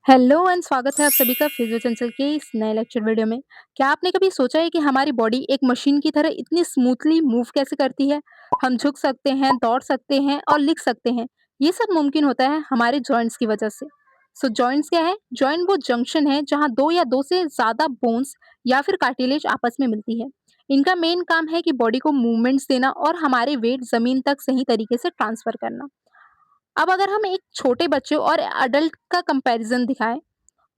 Hello and स्वागत है आप सभी का फिजियोसेंसर के इस नए लेक्चर वीडियो में। क्या आपने कभी सोचा है कि हमारी बॉडी एक मशीन की तरह इतनी स्मूथली मूव कैसे करती है? हम झुक सकते हैं, दौड़ सकते हैं और लिख सकते हैं। ये सब मुमकिन होता है हमारे जॉइंट्स की वजह से। सो जॉइंट्स क्या है? जॉइंट वो जंक्शन है जहाँ दो या दो से ज्यादा बोन्स या फिर कार्टिलेज आपस में मिलती है। इनका मेन काम है कि बॉडी को मूवमेंट्स देना और हमारे वेट जमीन तक सही तरीके से ट्रांसफर करना। अब अगर हम एक छोटे बच्चे और अडल्ट का कंपैरिजन दिखाएं,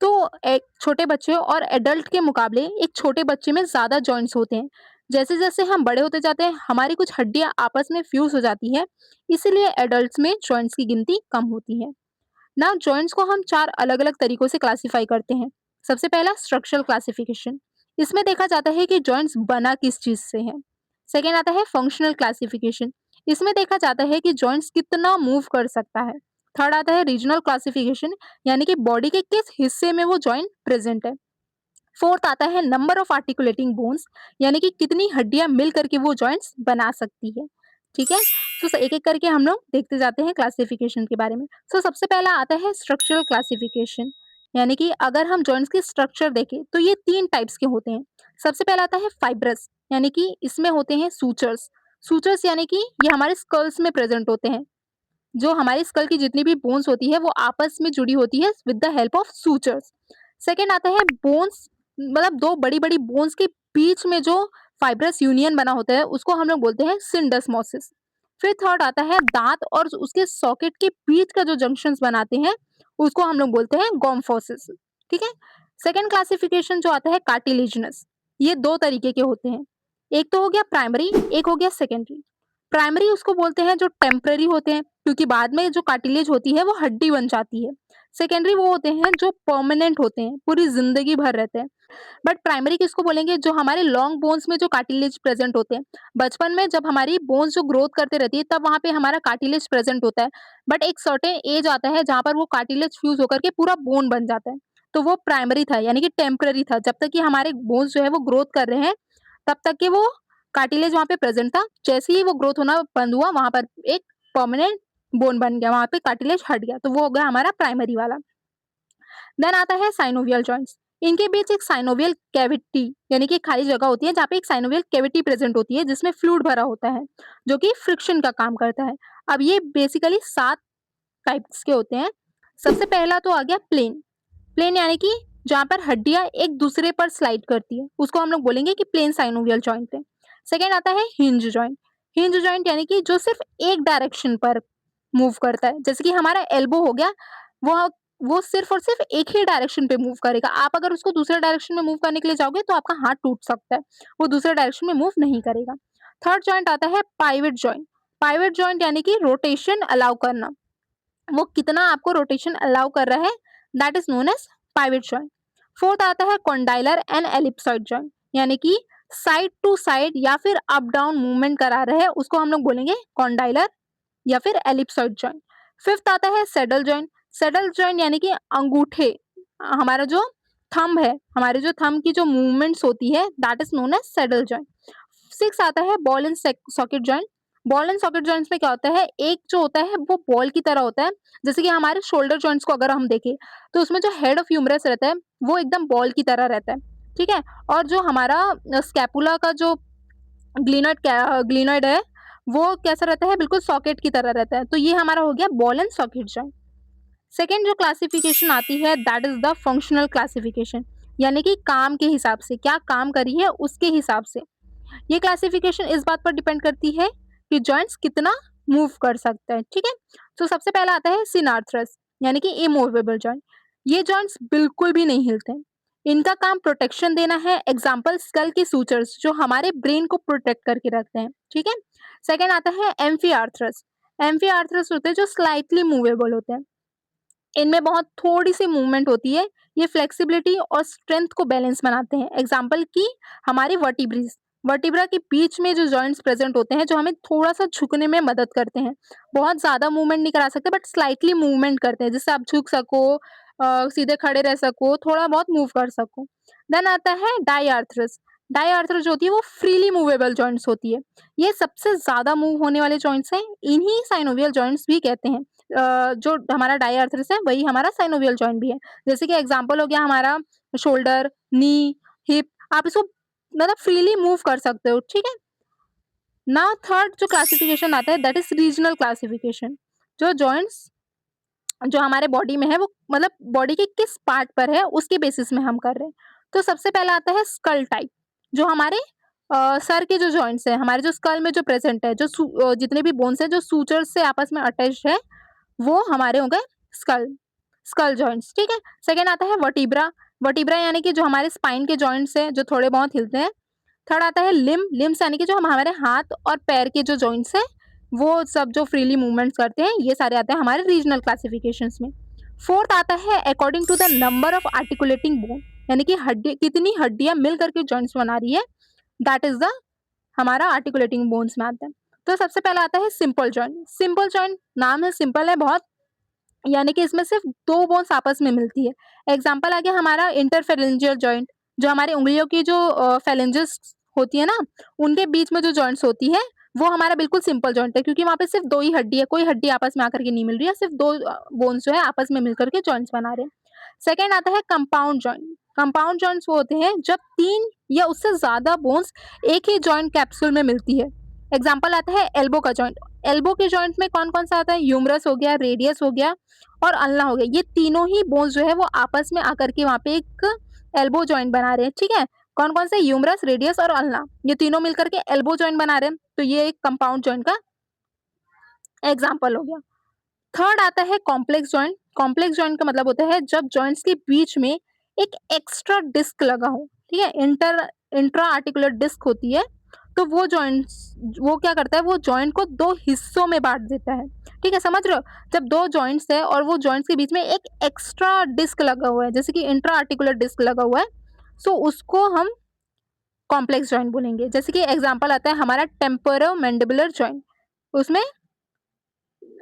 तो एक छोटे बच्चे और एडल्ट के मुकाबले एक छोटे बच्चे में ज़्यादा जॉइंट्स होते हैं। जैसे-जैसे हम बड़े होते जाते हैं, हमारी कुछ हड्डियाँ आपस में फ्यूज़ हो जाती है, इसीलिए एडल्ट्स में जॉइंट्स की गिनती कम होती है। ना जॉइंट्स को हम 4 अलग-अलग तरीकों से क्लासिफाई करते हैं। सबसे पहला स्ट्रक्चरल क्लासिफिकेशन। इसमें देखा जाता है कि जॉइंट्स बना किस चीज़ से है। सेकंड आता है फंक्शनल क्लासिफिकेशन। इसमें देखा जाता है कि जॉइंट्स कितना मूव कर सकता है। थर्ड आता है रीजनल क्लासिफिकेशन, यानी कि बॉडी के किस हिस्से में वो जॉइंट प्रेजेंट है। फोर्थ आता है नंबर ऑफ आर्टिकुलेटिंग बोन्स, यानी कि कितनी हड्डियां मिल करके वो जॉइंट्स बना सकती है। ठीक है। तो एक एक करके हम लोग देखते जाते हैं क्लासिफिकेशन के बारे में। सबसे पहला आता है स्ट्रक्चरल क्लासिफिकेशन, यानी कि अगर हम जॉइंट्स की स्ट्रक्चर देखें तो ये तीन टाइप्स के होते हैं। सबसे पहला आता है फाइब्रस, यानी कि इसमें होते हैं सूचर्स। सूचर्स यानी कि ये हमारे स्कल्स में प्रेजेंट होते हैं। जो हमारी स्कल की जितनी भी बोन्स होती है वो आपस में जुड़ी होती है with the help of sutures. Second आता है बोन्स, मतलब दो बड़ी बड़ी बोन्स के बीच में जो फाइब्रस यूनियन बना होता है उसको हम लोग बोलते हैं सिंडस्मोसिस। फिर थर्ड आता है दांत और उसके सॉकेट के बीच का जो जंक्शंस बनाते हैं उसको हम लोग बोलते हैं गोम्फोसिस। ठीक है। सेकेंड क्लासिफिकेशन जो आता है कार्टिलेजिनस। ये दो तरीके के होते हैं। एक तो हो गया प्राइमरी, एक हो गया सेकेंडरी। प्राइमरी उसको बोलते हैं जो टेम्पररी होते हैं, क्योंकि बाद में जो कार्टिलेज होती है वो हड्डी बन जाती है। सेकेंडरी वो होते हैं जो परमानेंट होते हैं, पूरी जिंदगी भर रहते हैं। बट प्राइमरी किसको बोलेंगे? जो हमारे लॉन्ग बोन्स में जो कार्टिलेज प्रेजेंट होते हैं। बचपन में जब हमारी बोन्स जो ग्रोथ करते रहती है तब वहां पे हमारा कार्टिलेज प्रेजेंट होता है। बट एक सर्टेन एज आता है जहां पर वो कार्टिलेज फ्यूज होकर के पूरा बोन बन जाता है। तो वो प्राइमरी था, यानी कि टेम्पररी था। जब तक कि हमारे बोन्स जो है वो ग्रोथ कर रहे हैं तब तक के वो कार्टिलेज वहां पे प्रेजेंट था। जैसे ही वो ग्रोथ होना बंद हुआ वहां पर एक परमानेंट बोन बन गया, वहां पे कार्टिलेज हट गया, तो वो हो गया हमारा प्राइमरी वाला। देन आता है साइनोवियल जॉइंट्स। इनके बीच एक साइनोवियल कैविटी, यानी कि एक खाली जगह होती है जहाँ पे एक साइनोवियल कैविटी प्रेजेंट होती है जिसमें फ्लूइड भरा होता है, जो कि फ्रिक्शन का काम करता है। अब ये बेसिकली 7 टाइप्स के होते हैं। सबसे पहला तो आ गया प्लेन। प्लेन यानी कि जहाँ पर हड्डियां एक दूसरे पर स्लाइड करती है उसको हम लोग बोलेंगे कि प्लेन साइनोवियल जॉइंट है। सेकेंड आता है हिंज जॉइंट। हिंज जॉइंट यानी कि जो सिर्फ एक डायरेक्शन पर मूव करता है, जैसे कि हमारा एल्बो हो गया। वो वो सिर्फ और सिर्फ एक ही डायरेक्शन पे मूव करेगा। आप अगर उसको दूसरे डायरेक्शन में मूव करने के लिए जाओगे तो आपका हाथ टूट सकता है। वो दूसरे डायरेक्शन में मूव नहीं करेगा। थर्ड जॉइंट आता है पाइवेट जॉइंट। पाइवेट जॉइंट यानी कि रोटेशन अलाउ करना। वो कितना आपको रोटेशन अलाउ कर रहा है, that is known as pivot joint. Fourth आता है कॉन्डाइलर एंड एलिप्सॉइड जॉइंट, यानी कि साइड टू साइड या फिर अप डाउन मूवमेंट करा रहे हैं उसको हम लोग बोलेंगे कॉन्डाइलर या फिर एलिप्सॉइड जॉइंट। फिफ्थ आता है सेडल जॉइंट। सेडल जॉइंट यानी कि अंगूठे, हमारा जो थंब है, हमारे जो थंब की जो मूवमेंट्स होती है that is known as saddle joint. Six आता है ball and socket joint. Ball and socket joints में क्या होता है, एक जो होता है वो बॉल की तरह होता है। जैसे कि हमारे शोल्डर जॉइंट्स को अगर हम देखें तो उसमें जो हेड ऑफ ह्यूमरस रहता है वो एकदम बॉल की तरह रहता है। ठीक है। और जो हमारा स्कैपुला का जो ग्लिनॉइड है वो कैसा रहता है, बिल्कुल सॉकेट की तरह रहता है। तो ये हमारा हो गया ball and socket joint. Second जो क्लासिफिकेशन आती है that is the functional classification, यानी कि काम के हिसाब से, क्या काम करी है उसके हिसाब से। ये क्लासिफिकेशन इस बात पर डिपेंड करती है कि जॉइंट्स कितना मूव कर सकते हैं। ठीक है। तो सबसे पहला आता है सिनार्थ्रस, यानी कि इमूवेबल जॉइंट। ये जॉइंट्स बिल्कुल भी नहीं हिलते। इनका काम प्रोटेक्शन देना है। एग्जाम्पल स्कल की सूचर्स जो हमारे ब्रेन को प्रोटेक्ट करके रखते हैं। ठीक है। सेकेंड आता है एम्फीआर्थ्रस। एम्फीआर्थ्रस होते हैं जो स्लाइटली मूवेबल होते हैं। इनमें बहुत थोड़ी सी मूवमेंट होती है। ये फ्लेक्सिबिलिटी और स्ट्रेंथ को बैलेंस बनाते हैं। एग्जाम्पल की हमारी वर्टिब्रीज, वर्टिब्रा के बीच में जो जॉइंट्स प्रेजेंट होते हैं जो हमें थोड़ा सा झुकने में मदद करते हैं। बहुत ज्यादा मूवमेंट नहीं करा सकते बट स्लाइटली मूवमेंट करते हैं जिससे आप झुक सको, सीधे खड़े रह सको, थोड़ा बहुत मूव कर सको। देन आता है डाईआर्थ्रस। डाईआर्थ्रस जो होती है वो फ्रीली मूवेबल जॉइंट्स होती है। ये सबसे ज्यादा मूव होने वाले जॉइंट्स हैं, इन्हीं साइनोवियल जॉइंट्स भी कहते हैं। जो हमारा डायआर्थ्राइटिस है वही हमारा साइनोवियल जॉइंट भी है। जैसे कि एग्ज़ाम्पल हो गया हमारा शोल्डर, नी, हिप, आप इसको मतलब फ्रीली मूव कर सकते हो, ठीक है? नाउ थर्ड जो क्लासिफिकेशन आता है दैट इज़ रीजनल क्लासिफिकेशन। जो जॉइंट्स जो हमारे बॉडी में है वो मतलब बॉडी के किस पार्ट पर है उसके बेसिस में हम कर रहे हैं। तो सबसे पहला आता है स्कल टाइप, जो हमारे सर के जो जॉइंट्स हैं, हमारे जो स्कल में जो प्रेज़ेंट है, जितने भी बोन्स हैं जो सूचर्स से आपस में अटैच्ड है, वो हमारे हो गए स्कल स्कल जॉइंट्स, ठीक है? सेकंड आता है वर्टिब्रा। वर्टिब्रा यानी कि जो हमारे स्पाइन के जॉइंट्स हैं, जो थोड़े बहुत हिलते हैं। थर्ड आता है लिम्स यानी कि जो हम हमारे हाथ और पैर के जो जॉइंट्स हैं, वो सब जो फ्रीली मूवमेंट्स करते हैं, ये सारे आते हैं हमारे रीजनल क्लासिफिकेशंस में। फोर्थ आता है according to the number of articulating bone, यानी कि हड्डी कितनी हड्डियां मिल करके जॉइंट्स बना रही है, दैट इज द हमारा आर्टिकुलेटिंग बोन्स में आता है। तो सबसे पहला आता है सिंपल जॉइंट। सिंपल जॉइंट नाम है, सिंपल है बहुत, यानी कि इसमें सिर्फ 2 बोन्स आपस में मिलती है। एग्ज़ाम्पल आ गया हमारा इंटरफेरेंजियल जॉइंट, जो हमारी उँगलियों की जो फेरेंजेस होती है ना, उनके बीच में जो जॉइंट्स होती है, वो हमारा बिल्कुल सिंपल जॉइंट है, क्योंकि वहाँ पे सिर्फ 2 ही हड्डी है, कोई हड्डी आपस में आकर के नहीं मिल रही है, सिर्फ 2 बोन्स जो है आपस में मिलकर के जॉइंट्स बना रहे हैं। सेकंड आता है कंपाउंड जॉइंट। कंपाउंड जॉइंट्स वो होते हैं जब 3 या उससे ज़्यादा बोन्स एक ही जॉइंट कैप्सूल में मिलती है। एग्ज़ाम्पल आता है एल्बो का जॉइंट। एल्बो के जॉइंट में कौन-कौन सा आता है? ह्यूमरस हो गया, रेडियस हो गया और अल्ना हो गया। ये तीनों ही बोन्स जो है वो आपस में आकर के वहाँ पे एक एल्बो जॉइंट बना रहे हैं, ठीक है? कौन-कौन से? ह्यूमरस, रेडियस और अल्ना। ये तीनों मिलकर के एल्बो जॉइंट बना रहे हैं, तो ये एक कंपाउंड जॉइंट का एग्ज़ाम्पल हो गया। थर्ड आता है कॉम्प्लेक्स जॉइंट। कॉम्प्लेक्स जॉइंट का मतलब होता है जब जॉइंट्स के बीच में एक एक्स्ट्रा डिस्क लगा हो, ठीक है? इंट्रा आर्टिकुलर डिस्क होती है, तो वो क्या करता है, वो जॉइंट को 2 हिस्सों में बाँट देता है, ठीक है? समझ रहे हो? जब 2 जॉइंट्स है और वो जॉइंट्स के बीच में एक एक्स्ट्रा डिस्क लगा हुआ है, जैसे कि इंट्रा आर्टिकुलर डिस्क लगा हुआ है, सो उसको हम कॉम्प्लेक्स जॉइंट बोलेंगे। जैसे कि एग्ज़ाम्पल आता है हमारा टेम्पोरो मैंडिबुलर जॉइंट। उसमें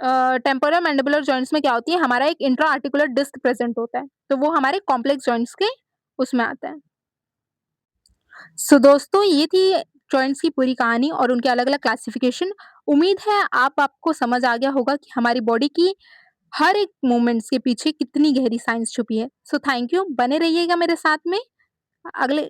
टेम्पोरल मैंडिबुलर जॉइंट्स में क्या होती है, हमारा एक इंट्रा आर्टिकुलर डिस्क प्रेजेंट होता है, तो वो हमारे कॉम्प्लेक्स जॉइंट्स के उसमें आता है। सो दोस्तों, ये थी जॉइंट्स की पूरी कहानी और उनके अलग-अलग क्लासिफिकेशन। उम्मीद है आपको समझ आ गया होगा कि हमारी बॉडी की हर एक मूवमेंट्स के पीछे कितनी गहरी साइंस छुपी है। सो थैंक यू, बने रहिएगा मेरे साथ में। अगले